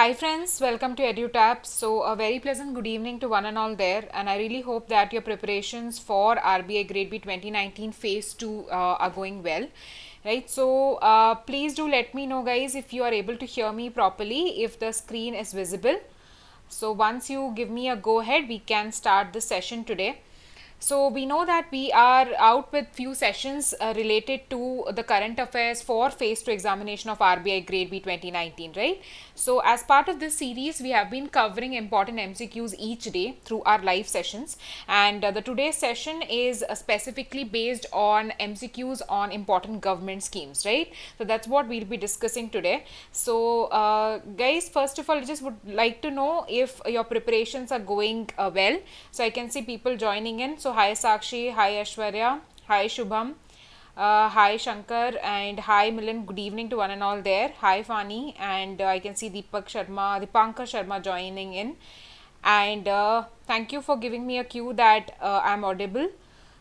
Hi friends, welcome to EduTap. So a very pleasant good evening to one and all there, and I really hope that your preparations for RBI Grade B 2019 Phase 2 are going well. Right, so please do let me know guys if you are able to hear me properly, if the screen is visible. So once you give me a go ahead, we can start the session today. So we know that we are out with few sessions related to the current affairs for phase 2 examination of RBI Grade B 2019, right? So as part of this series, we have been covering important MCQs each day through our live sessions, and the today's session is specifically based on MCQs on important government schemes, right? So that's what we'll be discussing today. So guys, first of all, I just would like to know if your preparations are going well. So I can see people joining in. So hi Sakshi, hi Ashwarya, hi Shubham, hi Shankar, and hi Milan. Good evening to one and all there. Hi Fani, and I can see Dipankar Sharma joining in. And thank you for giving me a cue that I'm audible.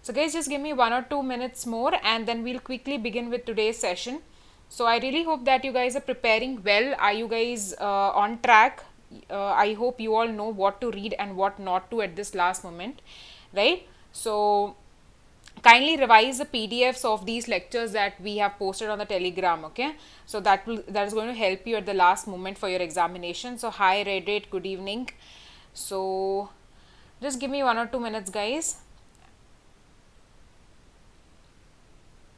So guys, just give me 1 or 2 minutes more, and then we'll quickly begin with today's session. So I really hope that you guys are preparing well. Are you guys on track? I hope you all know what to read and what not to at this last moment, right? So kindly revise the PDFs of these lectures that we have posted on the Telegram, okay? So that is going to help you at the last moment for your examination. So hi Reddit, good evening. So just give me 1 or 2 minutes guys.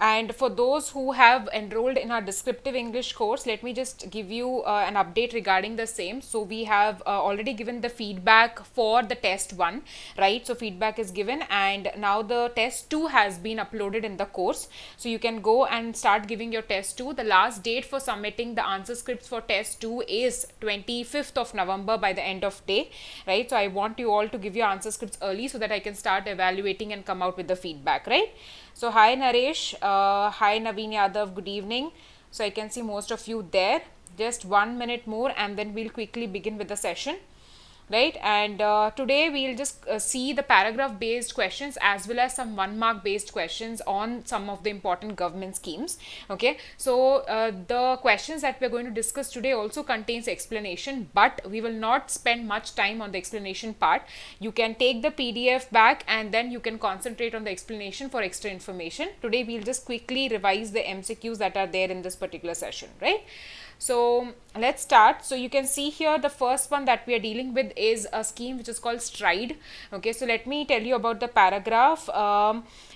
And for those who have enrolled in our descriptive English course, let me just give you an update regarding the same. So we have already given the feedback for the test 1, right? So feedback is given, and now the test 2 has been uploaded in the course. So you can go and start giving your test 2. The last date for submitting the answer scripts for test 2 is 25th of November by the end of day, right? So I want you all to give your answer scripts early so that I can start evaluating and come out with the feedback, right? So hi Naresh, hi Naveen Yadav, good evening. So I can see most of you there. Just 1 minute more and then we'll quickly begin with the session, right? And today we'll just see the paragraph based questions as well as some 1 mark based questions on some of the important government schemes, okay? So the questions that we're going to discuss today also contains explanation, but we will not spend much time on the explanation part. You can take the PDF back and then you can concentrate on the explanation for extra information. Today we'll just quickly revise the MCQs that are there in this particular session, right? So let's start. So you can see here the first one that we are dealing with is a scheme which is called Stride. Okay, so let me tell you about the paragraph.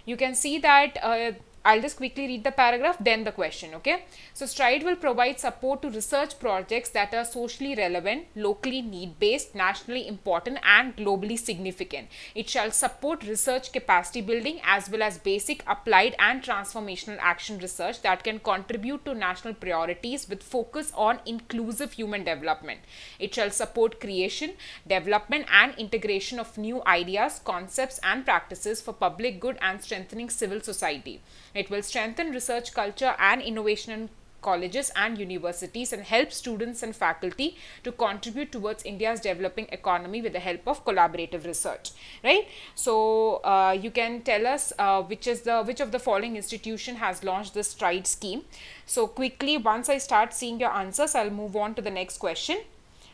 You can see that I'll just quickly read the paragraph, then the question, okay? So Stride will provide support to research projects that are socially relevant, locally need-based, nationally important and globally significant. It shall support research capacity building as well as basic, applied and transformational action research that can contribute to national priorities with focus on inclusive human development. It shall support creation, development and integration of new ideas, concepts and practices for public good and strengthening civil society. It will strengthen research culture and innovation in colleges and universities and help students and faculty to contribute towards India's developing economy with the help of collaborative research, right? So you can tell us which of the following institution has launched this Stride scheme. So quickly, once I start seeing your answers, I'll move on to the next question,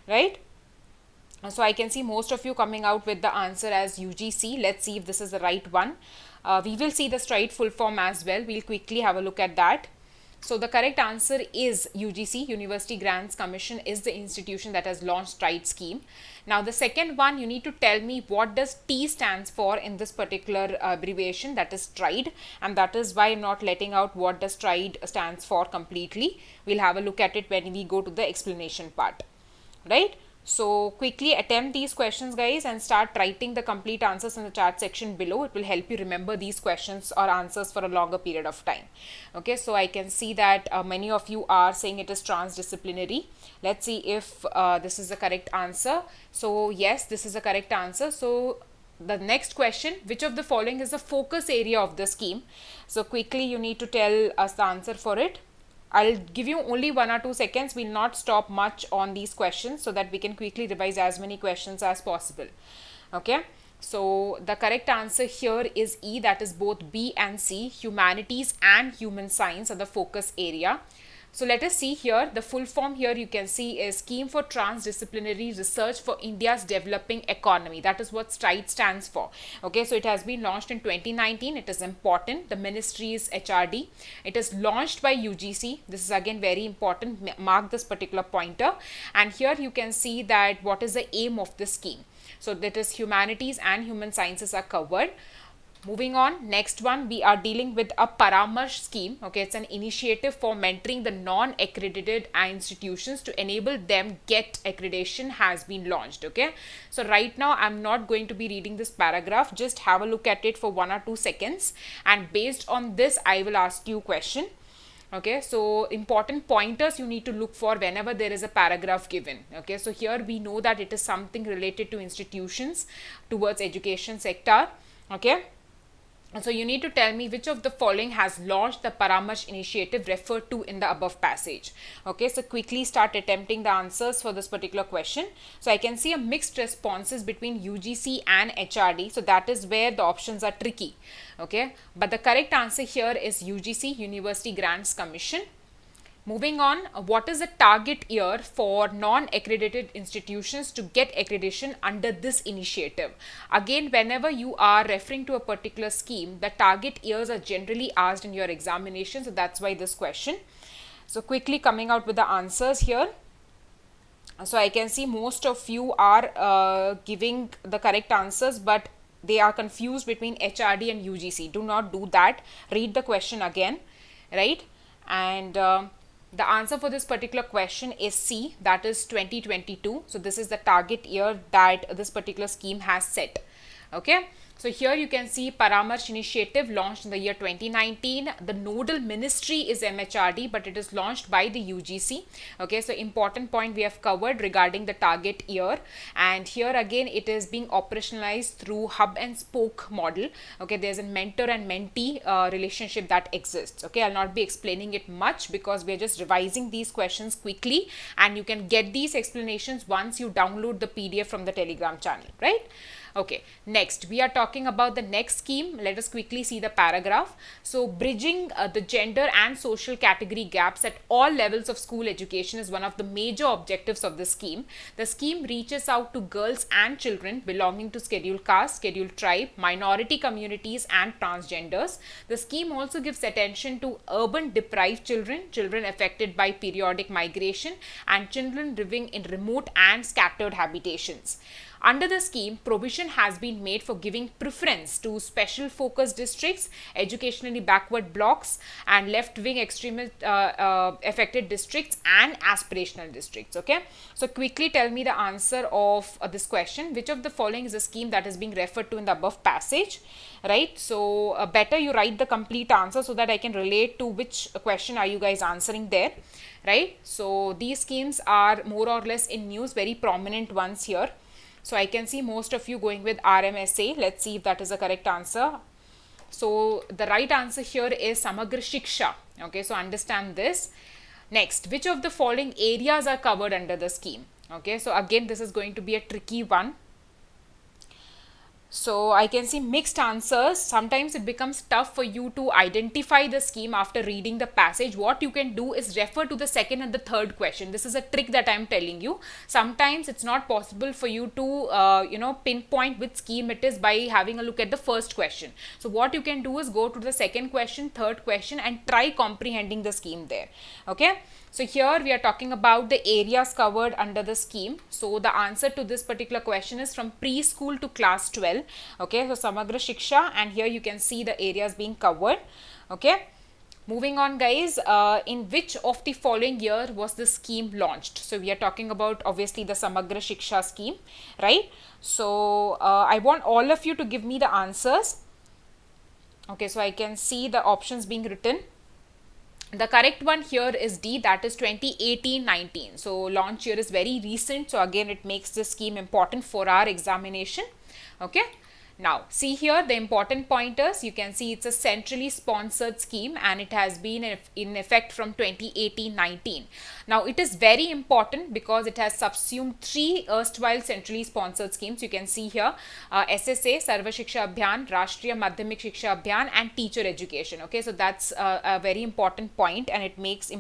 right? So I can see most of you coming out with the answer as UGC. Let's see if this is the right one. We will see the Stride full form as well. We'll quickly have a look at that. So the correct answer is UGC, University Grants Commission is the institution that has launched Stride scheme. Now the second one, you need to tell me what does T stands for in this particular abbreviation, that is Stride, and that is why I'm not letting out what does Stride stands for completely. We'll have a look at it when we go to the explanation part, right? So quickly attempt these questions guys and start writing the complete answers in the chat section below. It will help you remember these questions or answers for a longer period of time. Okay, so I can see that many of you are saying it is transdisciplinary. Let's see if this is the correct answer. So yes, this is the correct answer. So the next question, which of the following is the focus area of the scheme? So quickly you need to tell us the answer for it. I'll give you only 1 or 2 seconds. We'll not stop much on these questions so that we can quickly revise as many questions as possible. Okay. So the correct answer here is E, that is both B and C. Humanities and human science are the focus area. So let us see here, the full form here you can see is Scheme for Transdisciplinary Research for India's Developing Economy. That is what STRIDE stands for. Okay, so it has been launched in 2019. It is important. The ministry is HRD. It is launched by UGC. This is again very important. Mark this particular pointer. And here you can see that what is the aim of this scheme. So that is humanities and human sciences are covered. Moving on, next one, we are dealing with a Paramarsh scheme. Okay, it's an initiative for mentoring the non-accredited institutions to enable them get accreditation has been launched. Okay, so right now I'm not going to be reading this paragraph. Just have a look at it for 1 or 2 seconds, and based on this, I will ask you a question. Okay, so important pointers you need to look for whenever there is a paragraph given. Okay, so here we know that it is something related to institutions towards education sector. Okay. So you need to tell me which of the following has launched the Paramarsh initiative referred to in the above passage. Okay, so quickly start attempting the answers for this particular question. So I can see a mixed responses between UGC and HRD. So that is where the options are tricky. Okay, but the correct answer here is UGC, University Grants Commission. Moving on, what is the target year for non-accredited institutions to get accreditation under this initiative? Again, whenever you are referring to a particular scheme, the target years are generally asked in your examination. So that's why this question. So quickly coming out with the answers here. So I can see most of you are giving the correct answers, but they are confused between HRD and UGC. Do not do that. Read the question again, right? And the answer for this particular question is C, that is 2022. So this is the target year that this particular scheme has set. Okay, so here you can see Paramarsh initiative launched in the year 2019. The nodal ministry is MHRD, but it is launched by the UGC. Okay, so important point we have covered regarding the target year, and here again it is being operationalized through hub and spoke model. Okay, there's a mentor and mentee relationship that exists. Okay, I'll not be explaining it much because we're just revising these questions quickly, and you can get these explanations once you download the PDF from the Telegram channel, right? Okay, next we are talking about the next scheme. Let us quickly see the paragraph. So bridging the gender and social category gaps at all levels of school education is one of the major objectives of the scheme. The scheme reaches out to girls and children belonging to scheduled caste, scheduled tribe, minority communities and transgenders. The scheme also gives attention to urban deprived children, children affected by periodic migration, and children living in remote and scattered habitations. Under the scheme, provision has been made for giving preference to special focus districts, educationally backward blocks, and left-wing extremist affected districts and aspirational districts. Okay, so quickly tell me the answer of this question. Which of the following is a scheme that is being referred to in the above passage? Right, so better you write the complete answer so that I can relate to which question are you guys answering there. Right, so these schemes are more or less in news, very prominent ones here. So I can see most of you going with RMSA. Let's see if that is the correct answer. So the right answer here is Samagra Shiksha. Okay, so understand this. Next, which of the following areas are covered under the scheme? Okay, so again this is going to be a tricky one. So I can see mixed answers. Sometimes it becomes tough for you to identify the scheme after reading the passage. What you can do is refer to the second and the third question. This is a trick that I am telling you. Sometimes it's not possible for you to pinpoint which scheme it is by having a look at the first question. So what you can do is go to the second question, third question, and try comprehending the scheme there. Okay. So here we are talking about the areas covered under the scheme. So the answer to this particular question is from preschool to class 12. Okay, so Samagra Shiksha, and here you can see the areas being covered. Okay, moving on guys, in which of the following year was the scheme launched? So we are talking about obviously the Samagra Shiksha scheme, right? So I want all of you to give me the answers. Okay, so I can see the options being written. The correct one here is D, that is 2018-19. So launch year is very recent. So again, it makes this scheme important for our examination. Okay. Now, see here the important pointers. You can see it's a centrally sponsored scheme and it has been in effect from 2018-19. Now, it is very important because it has subsumed 3 erstwhile centrally sponsored schemes. You can see here SSA, Sarva Shiksha Abhiyan, Rashtriya Madhyamik Shiksha Abhiyan, and teacher education. Okay, so that's a very important point and it makes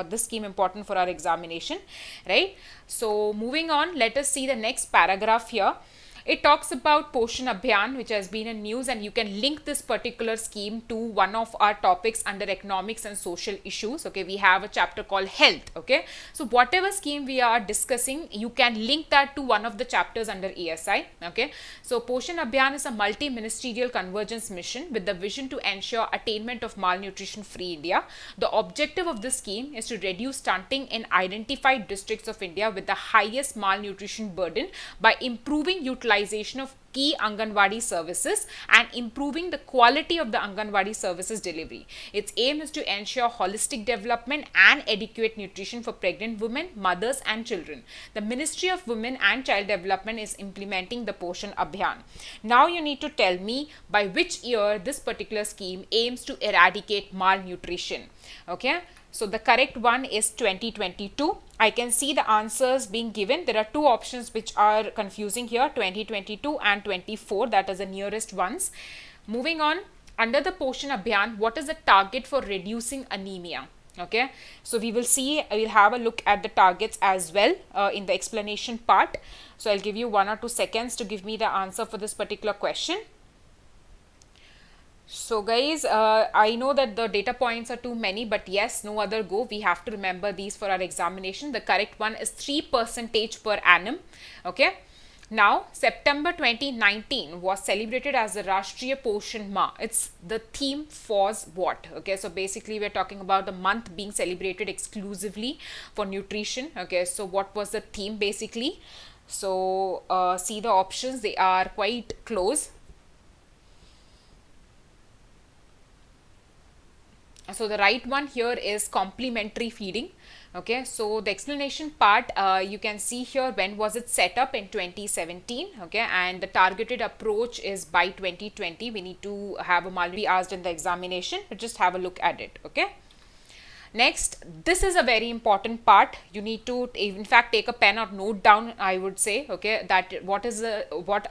this scheme important for our examination, right? So, moving on, let us see the next paragraph here. It talks about Poshan Abhiyan, which has been in news, and you can link this particular scheme to one of our topics under economics and social issues. Okay, we have a chapter called health. Okay, so whatever scheme we are discussing, you can link that to one of the chapters under ESI. Okay, so Poshan Abhiyan is a multi-ministerial convergence mission with the vision to ensure attainment of malnutrition-free India. The objective of this scheme is to reduce stunting in identified districts of India with the highest malnutrition burden by improving utilization of key Anganwadi services and improving the quality of the Anganwadi services delivery. Its aim is to ensure holistic development and adequate nutrition for pregnant women, mothers and children. The Ministry of Women and Child Development is implementing the Poshan Abhiyan. Now you need to tell me by which year this particular scheme aims to eradicate malnutrition. Okay. So the correct one is 2022. I can see the answers being given. There are 2 options which are confusing here, 2022 and 24. That is the nearest ones. Moving on, under the Poshan Abhiyan, what is the target for reducing anemia? Okay, so we will see, we'll have a look at the targets as well in the explanation part. So I'll give you 1 or 2 seconds to give me the answer for this particular question. So guys, I know that the data points are too many, but yes, no other go. We have to remember these for our examination. The correct one is 3% per annum. Okay. Now, September 2019 was celebrated as the Rashtriya Poshan Ma. It's the theme was what? Okay, so basically we're talking about the month being celebrated exclusively for nutrition. Okay, so what was the theme basically? So, see the options, they are quite close. So the right one here is complementary feeding. Okay, so the explanation part, you can see here when was it set up in 2017. Okay, and the targeted approach is by 2020. We need to have a multi asked in the examination, but just have a look at it. Okay. Next, this is a very important part. You need to, in fact, take a pen or note down, I would say, okay, that what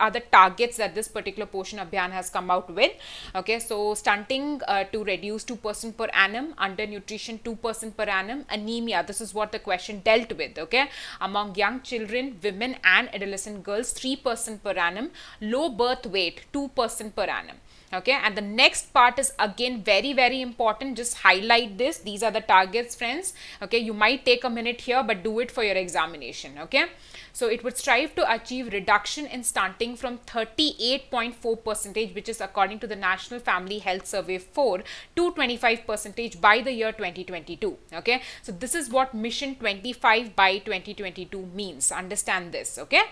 are the targets that this particular Poshan Abhiyan has come out with. Okay, so stunting to reduce 2% per annum, undernutrition 2% per annum, anemia, this is what the question dealt with, okay, among young children, women and adolescent girls 3% per annum, low birth weight 2% per annum. Okay, and the next part is again very important. Just highlight this. These are the targets, friends. Okay, you might take a minute here, but do it for your examination. Okay, so it would strive to achieve reduction in stunting from 38.4%, which is according to the National Family Health Survey 4, to 25% by the year 2022. Okay, so this is what Mission 25 by 2022 means. Understand this. Okay.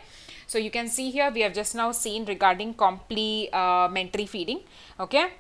So you can see here we have just now seen regarding complementary feeding. Okay.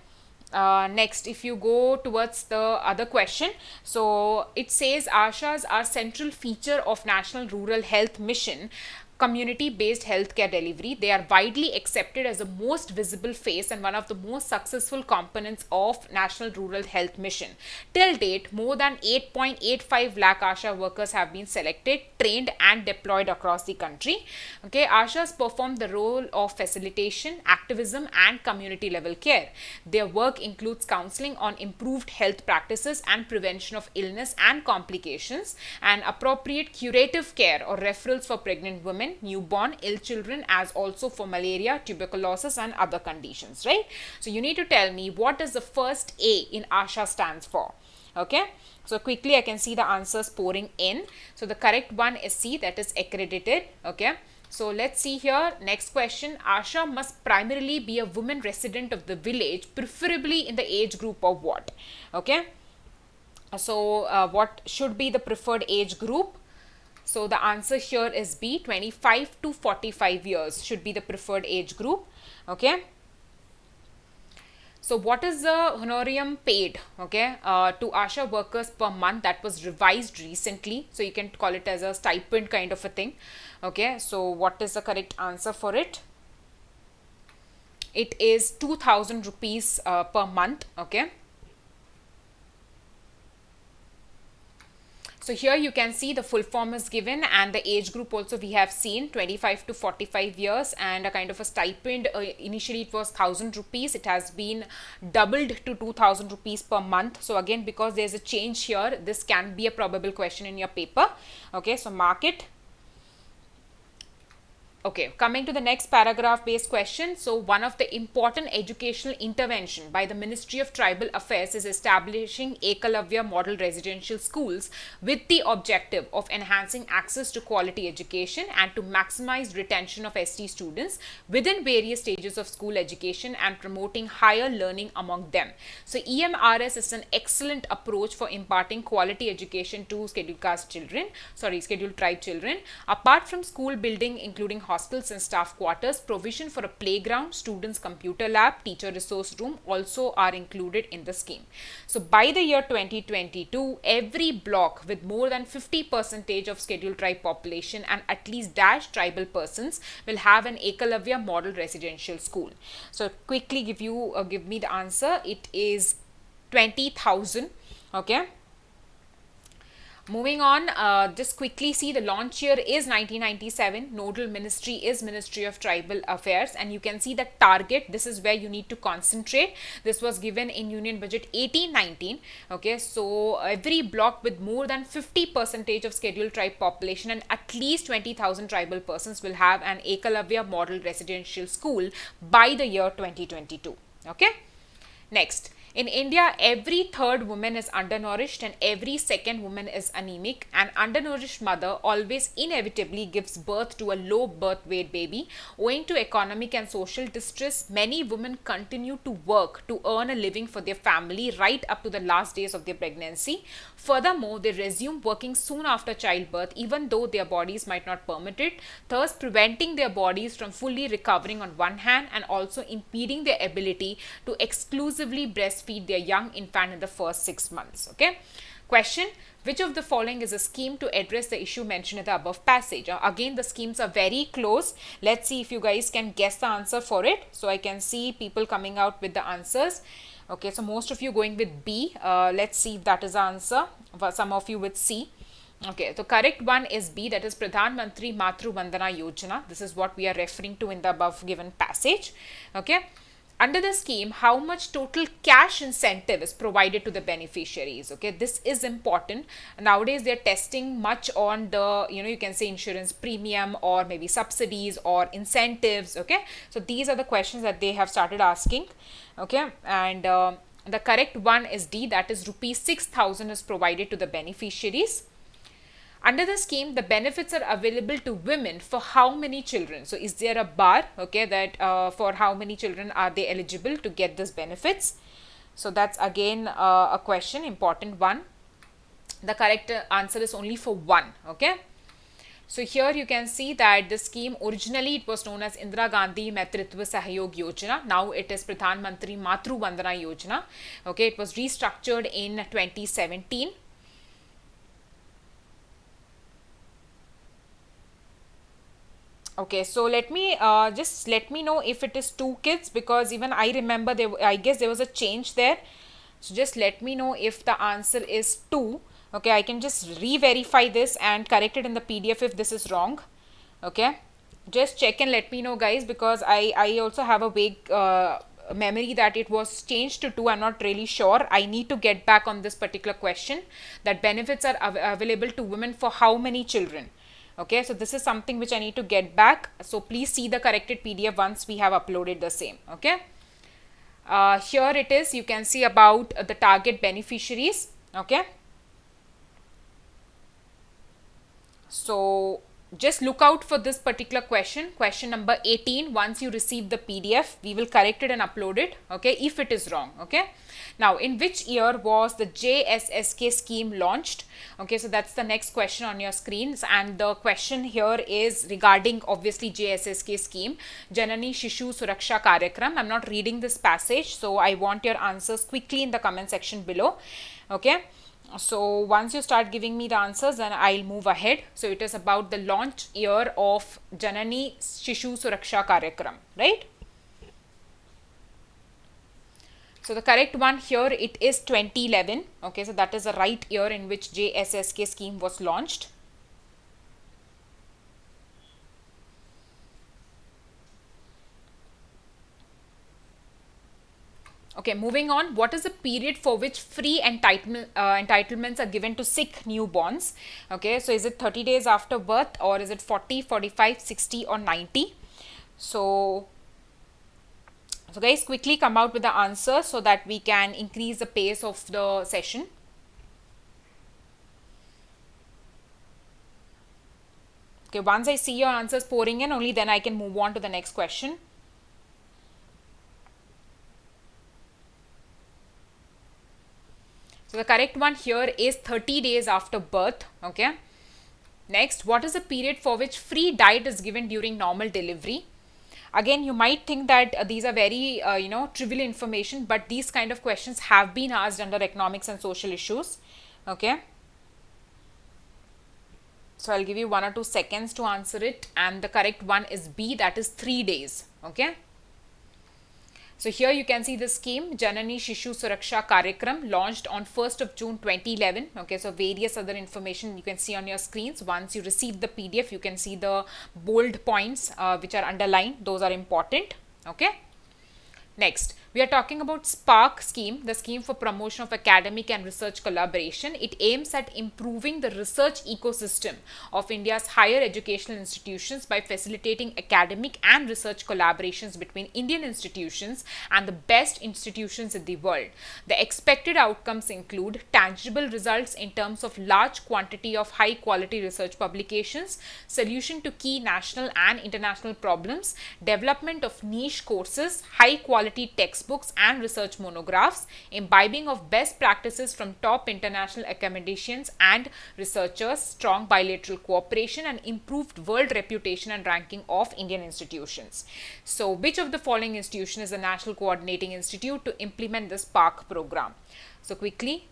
Next, if you go towards the other question, so it says ASHAs are central feature of National Rural Health Mission community-based healthcare delivery. They are widely accepted as the most visible face and one of the most successful components of National Rural Health Mission. Till date, more than 8.85 lakh ASHA workers have been selected, trained and deployed across the country. Okay, ASHAs perform the role of facilitation, activism and community level care. Their work includes counseling on improved health practices and prevention of illness and complications, and appropriate curative care or referrals for pregnant women, newborn, ill children, as also for malaria, tuberculosis and other conditions, right? So you need to tell me what does the first A in ASHA stands for. Okay, so quickly I can see the answers pouring in. So the correct one is C, that is accredited. Okay, so let's see here. Next question. ASHA must primarily be a woman resident of the village, preferably in the age group of what? Okay, so what should be the preferred age group? So the answer here is B, 25 to 45 years should be the preferred age group. Okay. So what is the honorarium paid, okay, to ASHA workers per month? That was revised recently. So you can call it as a stipend kind of a thing. Okay. So what is the correct answer for it? it is 2000 rupees per month. Okay, so here you can see the full form is given, and the age group also we have seen 25 to 45 years, and a kind of a stipend. Initially it was 1000 rupees, it has been doubled to 2000 rupees per month. So again, because there's a change here, this can be a probable question in your paper. Okay, so mark it. Okay, coming to the next paragraph based question. So one of the important educational intervention by the Ministry of Tribal Affairs is establishing Ekalavya model residential schools with the objective of enhancing access to quality education and to maximize retention of ST students within various stages of school education and promoting higher learning among them. So EMRS is an excellent approach for imparting quality education to scheduled tribe children. Apart from school building, including hostels and staff quarters, provision for a playground, students computer lab, teacher resource room also are included in the scheme. So by the year 2022, every block with more than 50% of scheduled tribe population and at least dash tribal persons will have an Ekalavya model residential school. So quickly give me the answer. It is 20,000. Okay. Moving on, just quickly see the launch year is 1997. Nodal ministry is Ministry of Tribal Affairs, and you can see the target. This is where you need to concentrate. This was given in Union Budget 1819. Okay, so every block with more than 50% of scheduled tribe population and at least 20,000 tribal persons will have an Ekalavya model residential school by the year 2022. Okay, next. In India, every third woman is undernourished and every second woman is anemic. An undernourished mother always inevitably gives birth to a low birth weight baby. Owing to economic and social distress, many women continue to work to earn a living for their family right up to the last days of their pregnancy. Furthermore, they resume working soon after childbirth, even though their bodies might not permit it, thus preventing their bodies from fully recovering on one hand and also impeding their ability to exclusively breastfeed their young infant in the first 6 months. Okay. Question: which of the following is a scheme to address the issue mentioned in the above passage? Again, the schemes are very close. Let's see if you guys can guess the answer for it. So I can see people coming out with the answers. Okay, so most of you going with B. Let's see if that is the answer. Some of you with C. Okay, so correct one is B, that is Pradhan Mantri Matru Vandana Yojana. This is what we are referring to in the above given passage. Okay. Under the scheme, how much total cash incentive is provided to the beneficiaries? Okay, this is important. Nowadays, they are testing much on the, you can say insurance premium or maybe subsidies or incentives. Okay, so these are the questions that they have started asking. Okay, and the correct one is D, that is rupees 6,000 is provided to the beneficiaries. Under the scheme, the benefits are available to women for how many children? So, is there a bar, okay, that for how many children are they eligible to get these benefits? So, that's again a question, important one. The correct answer is only for one, okay. So, here you can see that the scheme originally it was known as Indira Gandhi Maitritva Sahyog Yojana. Now, it is Pradhan Mantri Matru Vandana Yojana. Okay, it was restructured in 2017. Okay, so let me let me know if it is 2 kids, because even I remember I guess there was a change there. So just let me know if the answer is 2. Okay, I can just re-verify this and correct it in the PDF if this is wrong. Okay, just check and let me know, guys, because I also have a vague memory that it was changed to 2. I'm not really sure. I need to get back on this particular question, that benefits are available to women for how many children. Okay, so this is something which I need to get back. So please see the corrected PDF once we have uploaded the same. Okay, here it is. You can see about the target beneficiaries. Okay, so just look out for this particular question number 18. Once you receive the PDF, we will correct it and upload it, okay, if it is wrong. Okay, now in which year was the JSSK scheme launched? Okay, so that's the next question on your screens, and the question here is regarding obviously JSSK scheme, Janani Shishu Suraksha Karyakram. I'm not reading this passage, so I want your answers quickly in the comment section below. Okay, so once you start giving me the answers, then I'll move ahead. So it is about the launch year of Janani Shishu Suraksha Karyakram, right? So the correct one here, it is 2011. Okay, so that is the right year in which JSSK scheme was launched. Okay, moving on. What is the period for which free entitlements are given to sick newborns? Okay, so is it 30 days after birth, or is it 40, 45, 60, or 90? So guys, quickly come out with the answer so that we can increase the pace of the session. Okay, once I see your answers pouring in, only then I can move on to the next question. So the correct one here is 30 days after birth. Okay. Next, what is the period for which free diet is given during normal delivery? Again, you might think that these are very trivial information, but these kind of questions have been asked under economics and social issues. Okay. So I'll give you 1 or 2 seconds to answer it, and the correct one is B, that is 3 days. Okay. So here you can see the scheme Janani Shishu Suraksha Karyakram, launched on 1st of June 2011. Okay, so various other information you can see on your screens. Once you receive the PDF, you can see the bold points which are underlined. Those are important. Okay. Next, we are talking about SPARK scheme, the scheme for promotion of academic and research collaboration. It aims at improving the research ecosystem of India's higher educational institutions by facilitating academic and research collaborations between Indian institutions and the best institutions in the world. The expected outcomes include tangible results in terms of large quantity of high quality research publications, solution to key national and international problems, development of niche courses, high quality textbooks and research monographs, imbibing of best practices from top international academicians and researchers, strong bilateral cooperation, and improved world reputation and ranking of Indian institutions. So, which of the following institution is the National Coordinating Institute to implement this SPARK program? So, quickly.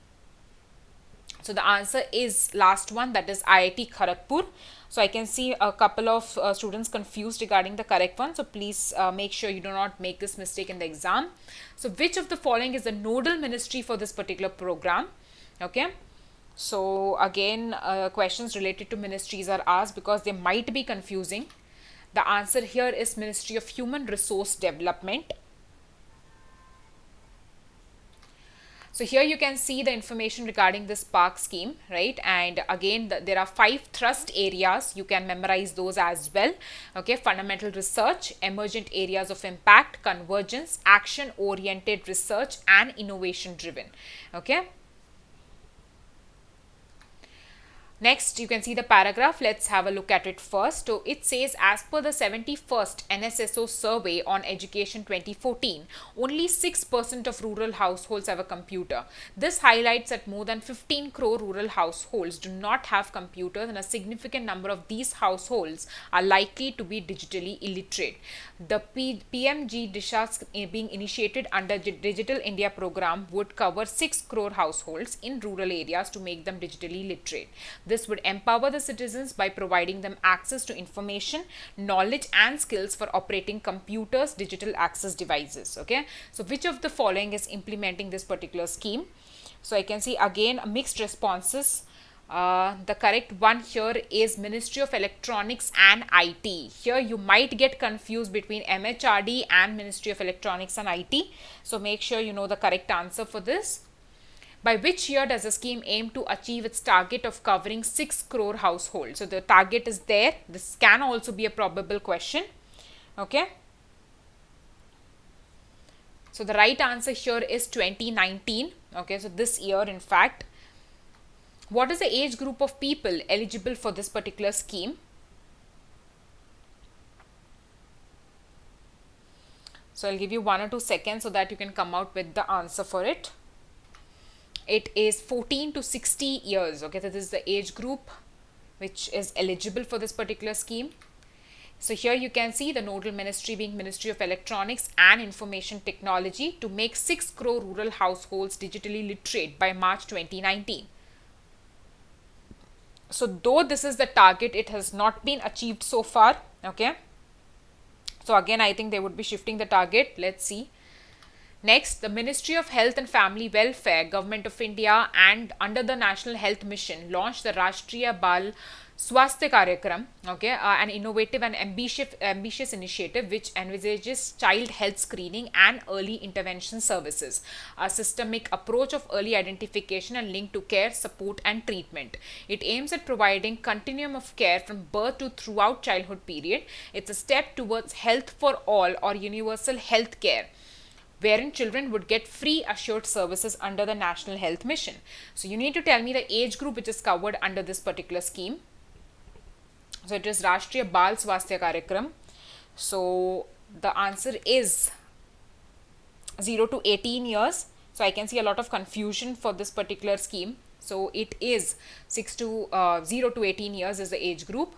So, the answer is last one, that is IIT Kharagpur. So I can see a couple of students confused regarding the correct one. So please make sure you do not make this mistake in the exam. So which of the following is the nodal ministry for this particular program? Okay. So again, questions related to ministries are asked because they might be confusing. The answer here is Ministry of Human Resource Development. So here you can see the information regarding this SPARK scheme, right? And again, there are 5 thrust areas. You can memorize those as well. Okay, fundamental research, emergent areas of impact, convergence, action-oriented research, and innovation-driven. Okay. Next, you can see the paragraph. Let's have a look at it first. So it says, as per the 71st NSSO survey on education 2014, only 6% of rural households have a computer. This highlights that more than 15 crore rural households do not have computers, and a significant number of these households are likely to be digitally illiterate. The PMG Disha being initiated under Digital India program would cover 6 crore households in rural areas to make them digitally literate. This would empower the citizens by providing them access to information, knowledge, and skills for operating computers, digital access devices. Okay, so which of the following is implementing this particular scheme? So I can see again mixed responses. The correct one here is Ministry of Electronics and IT. Here you might get confused between MHRD and Ministry of Electronics and IT. So make sure you know the correct answer for this. By which year does the scheme aim to achieve its target of covering 6 crore households? So the target is there. This can also be a probable question. Okay. So the right answer here is 2019. Okay, so this year in fact. What is the age group of people eligible for this particular scheme? So I'll give you 1 or 2 seconds so that you can come out with the answer for it. It is 14 to 60 years. Okay, so this is the age group which is eligible for this particular scheme. So here you can see the nodal ministry being Ministry of Electronics and Information Technology to make 6 crore rural households digitally literate by March 2019. So though this is the target, it has not been achieved so far. Okay. So again, I think they would be shifting the target. Let's see. Next, the Ministry of Health and Family Welfare, Government of India, and under the National Health Mission launched the Rashtriya Bal Swasthya Karyakram, okay, an innovative and ambitious initiative which envisages child health screening and early intervention services, a systemic approach of early identification and link to care, support, and treatment. It aims at providing continuum of care from birth to throughout childhood period. It's a step towards health for all or universal health care, wherein children would get free assured services under the National Health Mission. So you need to tell me the age group which is covered under this particular scheme. So it is Rashtriya Bal Swasthya Karyakram. So the answer is 0 to 18 years. So I can see a lot of confusion for this particular scheme. So it is 0 to 18 years is the age group.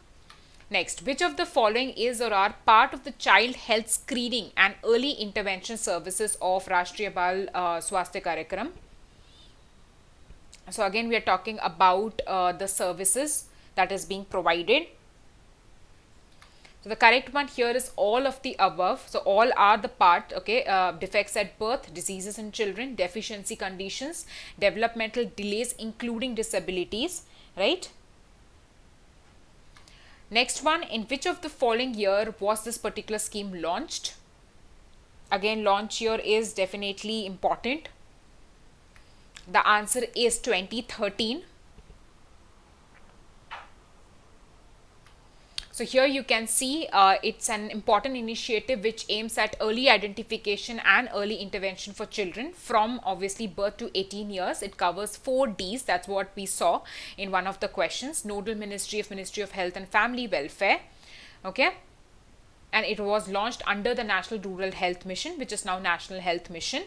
Next, which of the following is or are part of the child health screening and early intervention services of Rashtriya Bal Swasthya Karyakram? So again, we are talking about the services that is being provided. So the correct one here is all of the above. So all are the part, okay, defects at birth, diseases in children, deficiency conditions, developmental delays including disabilities, right? Next one, in which of the following year was this particular scheme launched? Again, launch year is definitely important. The answer is 2013. So here you can see it's an important initiative which aims at early identification and early intervention for children from obviously birth to 18 years. It covers 4 Ds. That's what we saw in one of the questions. Nodal Ministry of Health and Family Welfare. Okay. And it was launched under the National Rural Health Mission, which is now National Health Mission.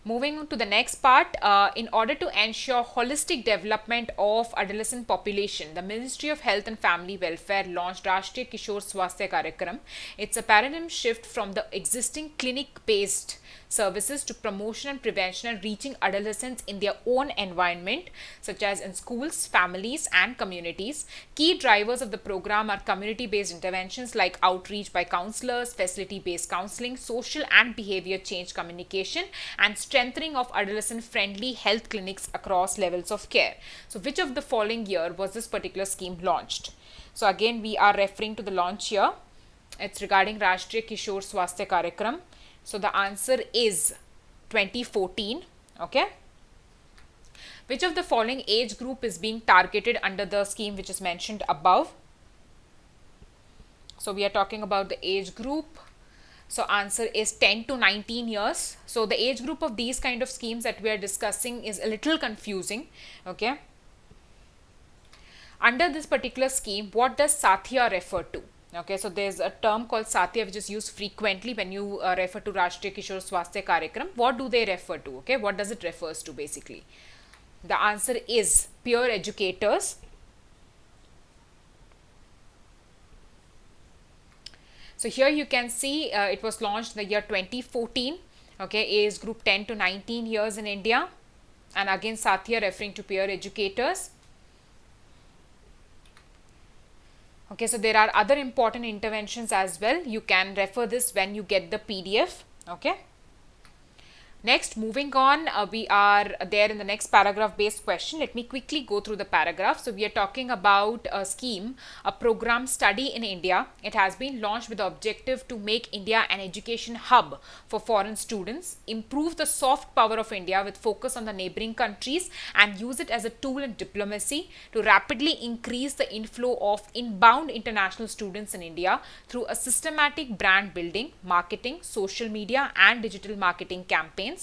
Moving on to the next part, in order to ensure holistic development of adolescent population, the Ministry of Health and Family Welfare launched Rashtriya Kishore Swasthya Karyakram. It's a paradigm shift from the existing clinic-based services to promotion and prevention and reaching adolescents in their own environment, such as in schools, families, and communities. Key drivers of the program are community-based interventions like outreach by counselors, facility-based counseling, social and behavior change communication, and strengthening of adolescent-friendly health clinics across levels of care. So which of the following year was this particular scheme launched? So again, we are referring to the launch year. It's regarding Rashtriya Kishore Swasthya Karyakram. So the answer is 2014. Okay. Which of the following age group is being targeted under the scheme which is mentioned above? So we are talking about the age group. So answer is 10 to 19 years. So the age group of these kind of schemes that we are discussing is a little confusing. Okay. Under this particular scheme, what does Satya refer to? Okay, so there's a term called Satya which is used frequently when you refer to Rashtriya Kishore Swasthya Karyakram. What do they refer to? Okay, what does it refers to basically? The answer is peer educators. So here you can see it was launched in the year 2014. Okay, age group 10 to 19 years in India. And again, Satya referring to peer educators. Okay, so there are other important interventions as well. You can refer this when you get the PDF. Okay. Next, moving on, we are there in the next paragraph based question. Let me quickly go through the paragraph. So we are talking about a scheme, a program study in India. It has been launched with the objective to make India an education hub for foreign students, improve the soft power of India with focus on the neighboring countries, and use it as a tool in diplomacy to rapidly increase the inflow of inbound international students in India through a systematic brand building, marketing, social media, and digital marketing campaigns,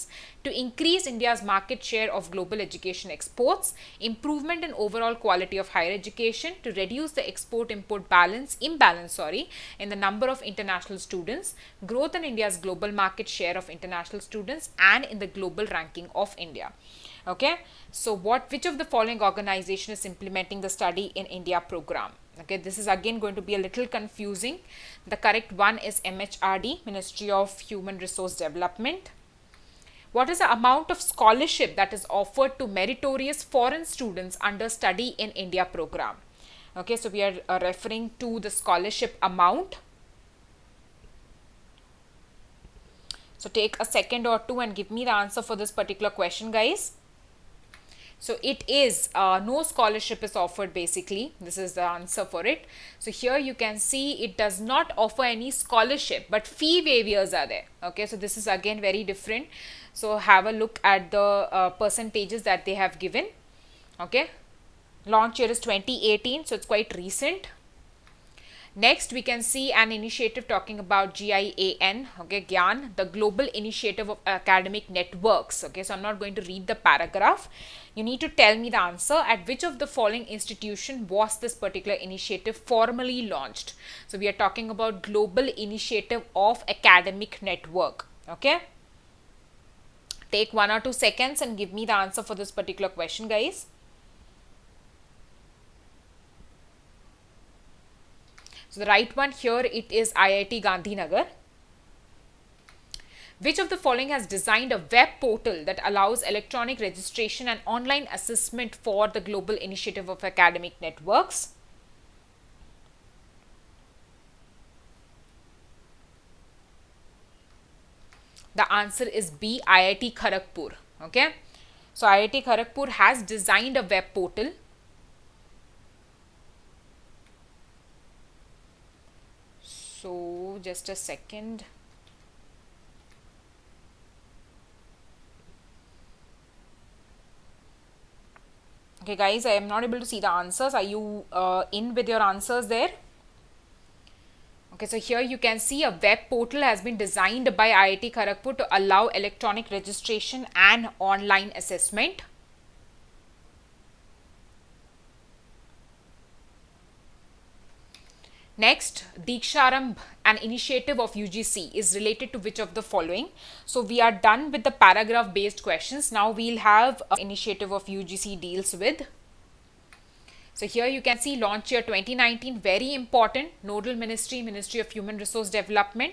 to increase India's market share of global education exports, improvement in overall quality of higher education, to reduce the export-import imbalance in the number of international students, growth in India's global market share of international students, and in the global ranking of India. Okay, so which of the following organization is implementing the study in India program? Okay, this is again going to be a little confusing. The correct one is MHRD, Ministry of Human Resource Development. What is the amount of scholarship that is offered to meritorious foreign students under Study in India program? Okay, so we are referring to the scholarship amount. So take a second or two and give me the answer for this particular question, guys. So it is no scholarship is offered, basically. This is the answer for it. So here you can see it does not offer any scholarship, but fee waivers are there. Okay, so this is again very different. So have a look at the percentages that they have given. Okay, launch year is 2018, so it's quite recent. Next, we can see an initiative talking about GIAN, okay, GYAN, the Global Initiative of Academic Networks. Okay, so I'm not going to read the paragraph. You need to tell me the answer. At which of the following institution was this particular initiative formally launched? So we are talking about Global Initiative of Academic Network. Okay, take 1 or 2 seconds and give me the answer for this particular question, guys. So the right one here, it is IIT Gandhinagar. Which of the following has designed a web portal that allows electronic registration and online assessment for the Global Initiative of Academic Networks? The answer is B, IIT Kharagpur. Okay, so IIT Kharagpur has designed a web portal. So just a second. Okay, guys, I am not able to see the answers. Are you in with your answers there? Okay, so here you can see a web portal has been designed by IIT Kharagpur to allow electronic registration and online assessment. Next, Diksharambh, an initiative of UGC, is related to which of the following? So we are done with the paragraph based questions. Now we'll have initiative of UGC deals with. So here you can see launch year 2019, very important. Nodal ministry, Ministry of Human Resource Development.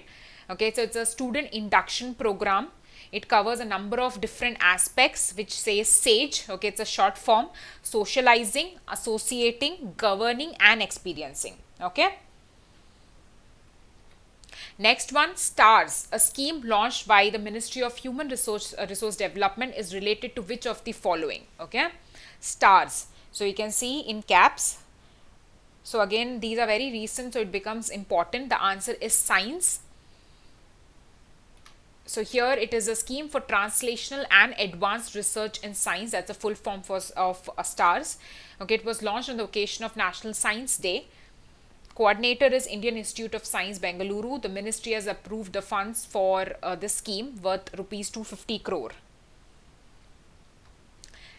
Okay, so it's a student induction program. It covers a number of different aspects which says SAGE. Okay, it's a short form: socializing, associating, governing and experiencing. Okay. Next one, STARS, a scheme launched by the Ministry of Human Resource Development, is related to which of the following? Okay, STARS. So you can see in caps. So again, these are very recent, so it becomes important. The answer is science. So here it is a scheme for translational and advanced research in science. That's a full form of STARS. Okay, it was launched on the occasion of National Science Day. Coordinator is Indian Institute of Science, Bengaluru. The ministry has approved the funds for this scheme worth rupees 250 crore.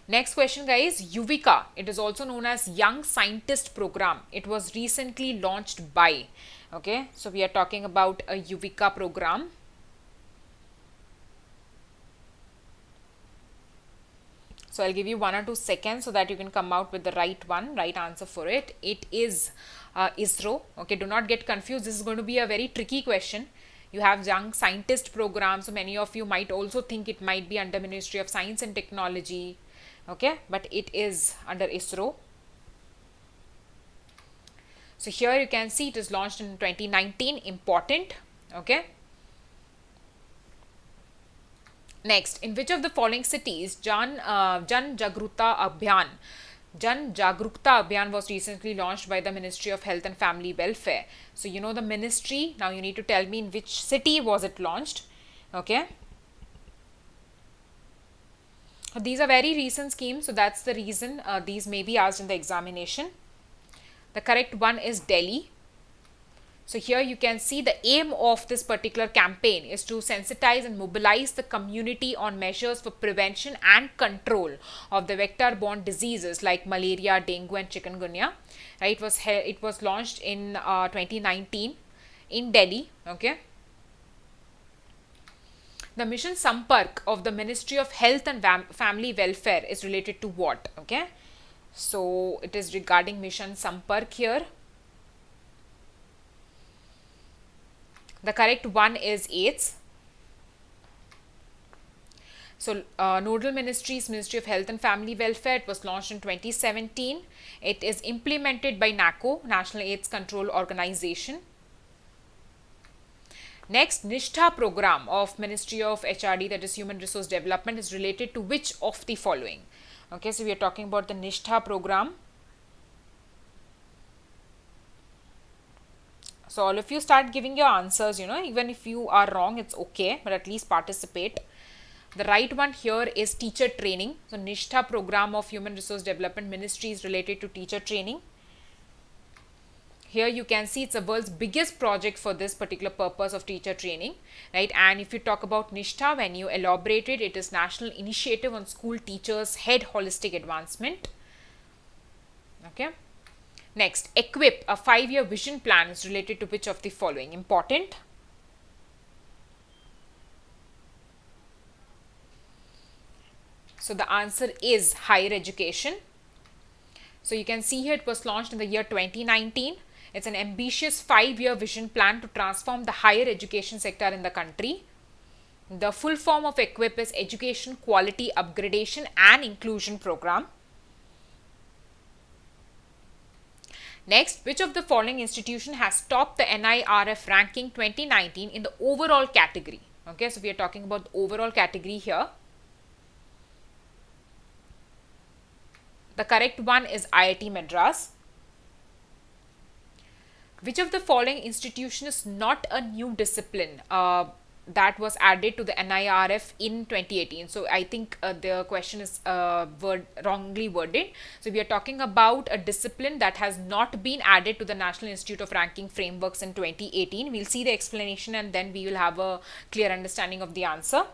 Next question, guys. Yuvika, it is also known as Young Scientist Program. It was recently launched by. Okay, so we are talking about a Yuvika program. So I'll give you 1 or 2 seconds so that you can come out with the right answer for it. It is ISRO. Okay, do not get confused. This is going to be a very tricky question. You have Young Scientist Program, so many of you might also think it might be under Ministry of Science and Technology. Okay, but it is under ISRO. So here you can see it is launched in 2019. Important. Okay. Next, in which of the following cities Jan Jagrukta Abhiyan was recently launched by the Ministry of Health and Family Welfare? So you know the ministry. Now you need to tell me in which city was it launched. Okay. These are very recent schemes, so that's the reason these may be asked in the examination. The correct one is Delhi. So here you can see the aim of this particular campaign is to sensitize and mobilize the community on measures for prevention and control of the vector-borne diseases like malaria, dengue and chikungunya. Right, it was launched in 2019 in Delhi. Okay. The Mission Sampark of the Ministry of Health and Family Welfare is related to what? Okay. So it is regarding Mission Sampark here. The correct one is AIDS. So nodal ministries, Ministry of Health and Family Welfare, it was launched in 2017. It is implemented by NACO, National AIDS Control Organization. Next, Nishtha program of Ministry of HRD, that is Human Resource Development, is related to which of the following? Okay, so we are talking about the Nishtha program. So all of you start giving your answers, even if you are wrong, it's okay, but at least participate. The right one here is teacher training. So Nishtha program of Human Resource Development Ministry is related to teacher training. Here you can see it's the world's biggest project for this particular purpose of teacher training, right? And if you talk about Nishtha, when you elaborate it, it is National Initiative on School Teachers Head Holistic Advancement. Okay. Next, Equip, a 5-year vision plan, is related to which of the following? Important. So the answer is higher education. So you can see here it was launched in the year 2019. It's an ambitious 5-year vision plan to transform the higher education sector in the country. The full form of Equip is Education Quality Upgradation and Inclusion Program. Next, which of the following institution has topped the NIRF ranking 2019 in the overall category? Okay, so we are talking about the overall category here. The correct one is IIT Madras. Which of the following institution is not a new discipline that was added to the NIRF in 2018? So I think the question is wrongly worded. So we are talking about a discipline that has not been added to the National Institute of Ranking Frameworks in 2018. We'll see the explanation and then we will have a clear understanding of the answer.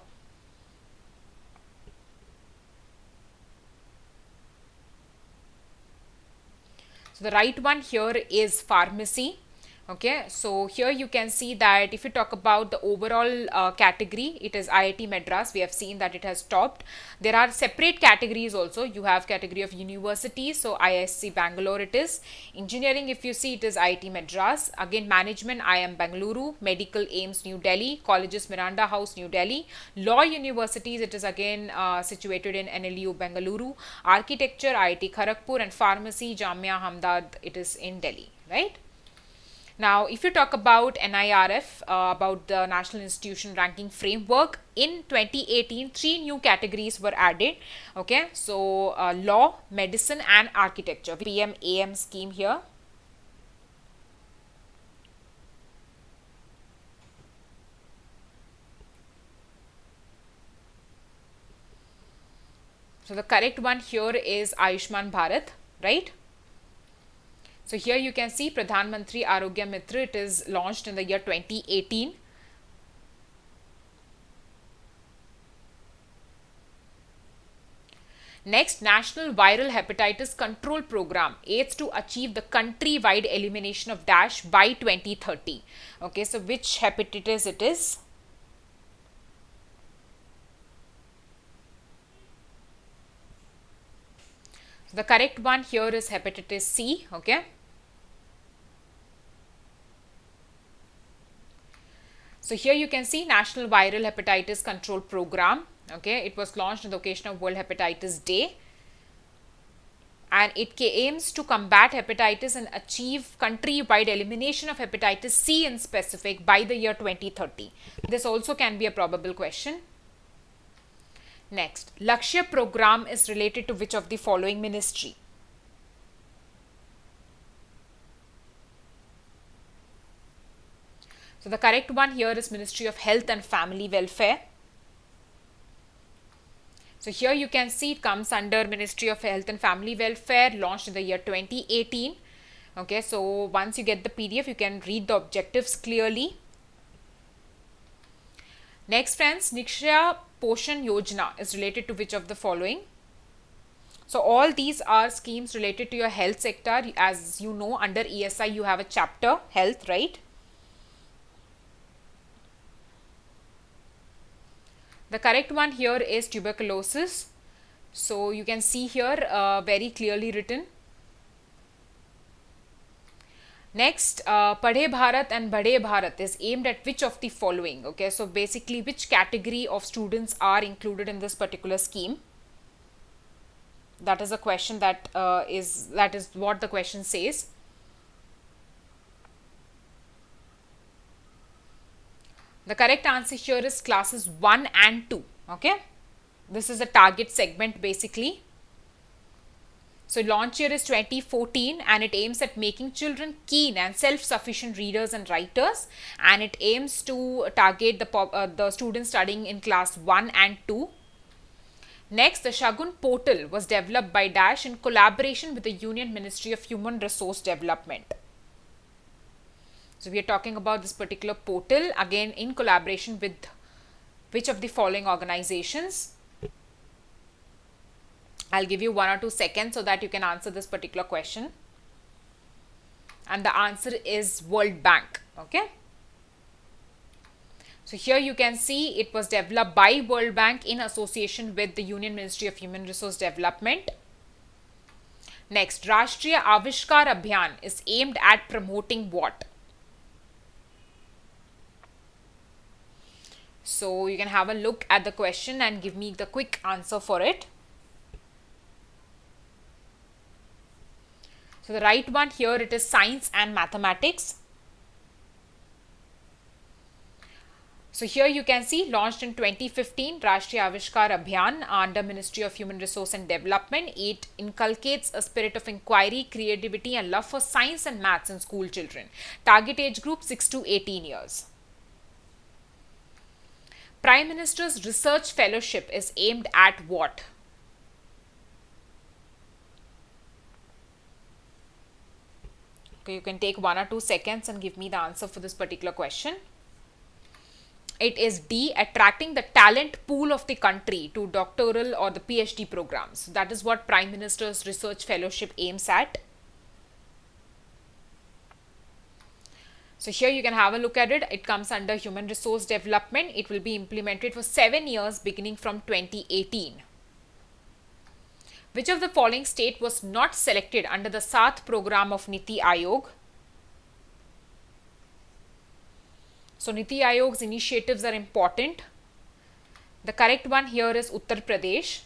So the right one here is pharmacy. Okay, so here you can see that if you talk about the overall category, it is IIT Madras. We have seen that it has topped. There are separate categories also. You have category of universities, so ISC Bangalore it is. Engineering, if you see, it is IIT Madras. Again, management, IIM Bengaluru. Medical, AIIMS New Delhi. Colleges, Miranda House New Delhi. Law universities, it is again situated in NLU Bengaluru. Architecture, IIT Kharagpur, and pharmacy, Jamia Hamdard, it is in Delhi, right? Now, if you talk about NIRF, about the National Institution Ranking Framework, in 2018, 3 new categories were added. Okay, so law, medicine, and architecture. PM-AM scheme here. So the correct one here is Ayushman Bharat, right? So here you can see Pradhan Mantri Arogya Mitra, it is launched in the year 2018. Next, National Viral Hepatitis Control Program aids to achieve the country-wide elimination of dash by 2030. Okay, so which hepatitis it is? So the correct one here is hepatitis C. Okay. So here you can see National Viral Hepatitis Control Program. Okay, it was launched on the occasion of World Hepatitis Day, and it aims to combat hepatitis and achieve country-wide elimination of hepatitis C in specific by the year 2030. This also can be a probable question. Next, Lakshya program is related to which of the following ministry? So the correct one here is Ministry of Health and Family Welfare. So here you can see it comes under Ministry of Health and Family Welfare, launched in the year 2018. Okay, so once you get the PDF, you can read the objectives clearly. Next friends, Nikshay Poshan Yojana is related to which of the following? So all these are schemes related to your health sector. As you know, under ESI you have a chapter health, right? The correct one here is tuberculosis. So you can see here very clearly written. Next, Padhe Bharat and Badhe Bharat is aimed at which of the following? Okay, so basically which category of students are included in this particular scheme? That is a question that is what the question says. The correct answer here is classes 1 and 2. Okay, this is the target segment basically. So launch year is 2014 and it aims at making children keen and self-sufficient readers and writers, and it aims to target the students studying in class 1 and 2. Next, the Shagun portal was developed by Dash in collaboration with the Union Ministry of Human Resource Development. So we are talking about this particular portal again in collaboration with which of the following organizations? I'll give you 1 or 2 seconds so that you can answer this particular question. And the answer is World Bank. Okay. So here you can see it was developed by World Bank in association with the Union Ministry of Human Resource Development. Next, Rashtriya Avishkar Abhiyan is aimed at promoting what? So you can have a look at the question and give me the quick answer for it. So the right one here, it is science and mathematics. So here you can see launched in 2015, Rashtriya Avishkar Abhiyan under Ministry of Human Resource and Development. It inculcates a spirit of inquiry, creativity and love for science and maths in school children. Target age group 6 to 18 years. Prime Minister's Research Fellowship is aimed at what? Okay, you can take 1 or 2 seconds and give me the answer for this particular question. It is D, attracting the talent pool of the country to doctoral or the PhD programs. That is what Prime Minister's Research Fellowship aims at. So here you can have a look at it. It comes under Human Resource Development. It will be implemented for 7 years beginning from 2018. Which of the following state was not selected under the Saath program of Niti Aayog? So Niti Aayog's initiatives are important. The correct one here is Uttar Pradesh.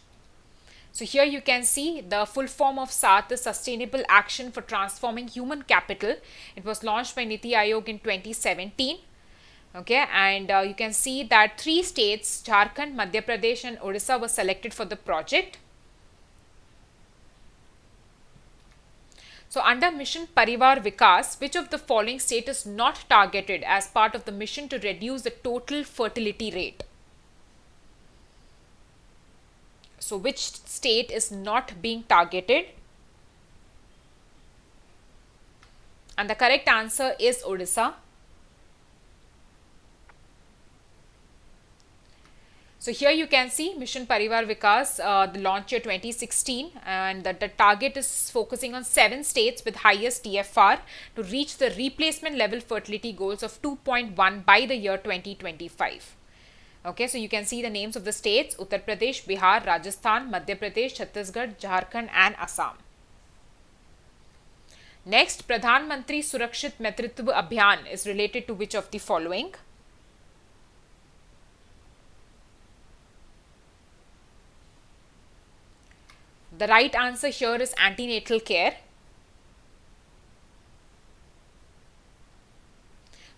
So here you can see the full form of Saath is Sustainable Action for Transforming Human Capital. It was launched by Niti Aayog in 2017. Okay, and you can see that 3 states, Jharkhand, Madhya Pradesh and Odisha, were selected for the project. So under Mission Parivar Vikas, which of the following state is not targeted as part of the mission to reduce the total fertility rate? So which state is not being targeted? And the correct answer is Odisha. So here you can see Mission Parivar Vikas, the launch year 2016, and the target is focusing on 7 states with highest TFR to reach the replacement level fertility goals of 2.1 by the year 2025. Okay, so you can see the names of the states: Uttar Pradesh, Bihar, Rajasthan, Madhya Pradesh, Chhattisgarh, Jharkhand and Assam. Next, Pradhan Mantri Surakshit Matritva Abhiyan is related to which of the following? The right answer here is antenatal care.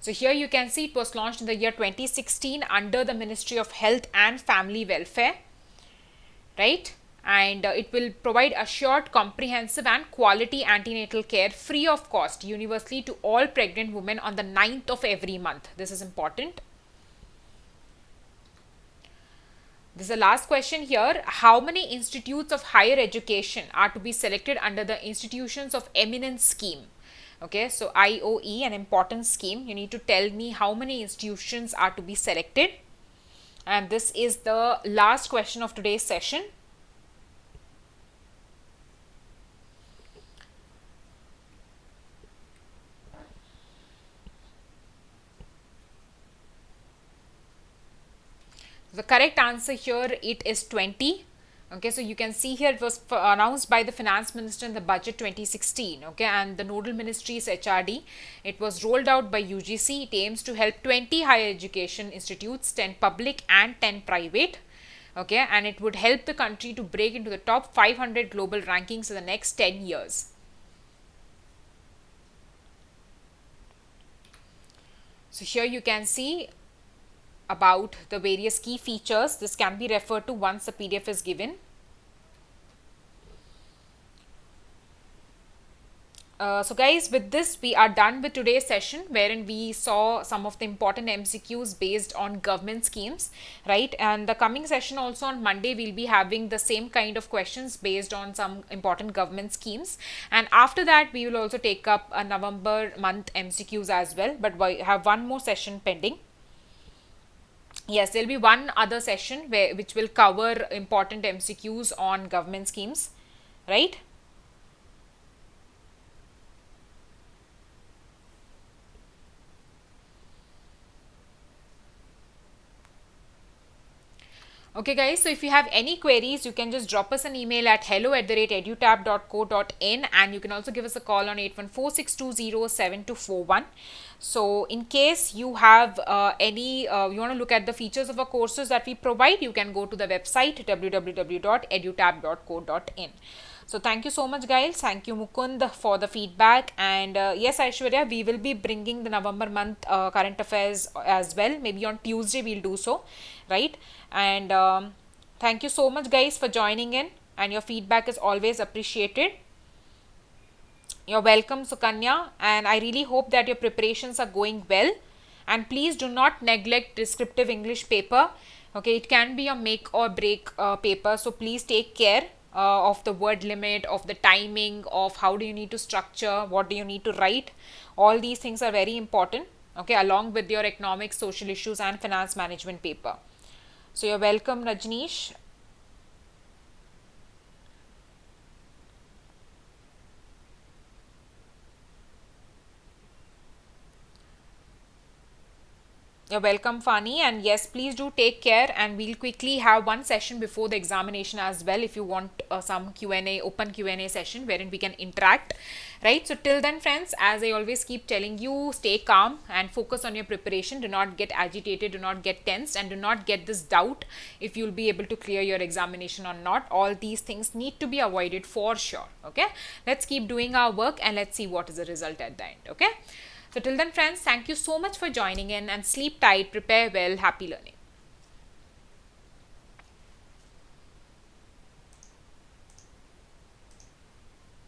So here you can see it was launched in the year 2016 under the Ministry of Health and Family Welfare, right? And it will provide assured, comprehensive and quality antenatal care free of cost universally to all pregnant women on the 9th of every month. This is important. This is the last question here. How many institutes of higher education are to be selected under the Institutions of Eminence scheme? Okay, so IOE, an important scheme. You need to tell me how many institutions are to be selected. And this is the last question of today's session. The correct answer here, it is 20. Okay, so you can see here it was announced by the Finance Minister in the budget 2016. Okay, and the nodal ministry is HRD. It was rolled out by UGC. It aims to help 20 higher education institutes, 10 public and 10 private. Okay, and it would help the country to break into the top 500 global rankings in the next 10 years. So here you can see about the various key features. This can be referred to once the PDF is given. So guys, with this we are done with today's session, wherein we saw some of the important MCQs based on government schemes, right? And the coming session also on Monday we'll be having the same kind of questions based on some important government schemes, and after that we will also take up a November month MCQs as well, but we have one more session pending. Yes, there'll be one other session which will cover important MCQs on government schemes, right? Okay guys, so if you have any queries, you can just drop us an email at hello@edutap.co.in, and you can also give us a call on 8146207241. So in case you have you want to look at the features of our courses that we provide, you can go to the website www.edutap.co.in. So thank you so much guys. Thank you Mukund for the feedback, and yes Aishwarya, we will be bringing the November month current affairs as well. Maybe on Tuesday we'll do so, right? And thank you so much guys for joining in, and your feedback is always appreciated. You're welcome Sukanya, and I really hope that your preparations are going well, and please do not neglect descriptive English paper. Okay, it can be a make or break paper, so please take care of the word limit, of the timing, of how do you need to structure, what do you need to write. All these things are very important, okay, along with your economics, social issues and finance management paper. So you're welcome Rajneesh. You're welcome Fani, and yes, please do take care, and we'll quickly have one session before the examination as well if you want some Q&A, open Q&A session wherein we can interact, right? So till then friends, as I always keep telling you, stay calm and focus on your preparation. Do not get agitated, do not get tensed, and do not get this doubt if you'll be able to clear your examination or not. All these things need to be avoided for sure, okay? Let's keep doing our work and let's see what is the result at the end, okay? So till then friends, thank you so much for joining in, and sleep tight, prepare well, happy learning.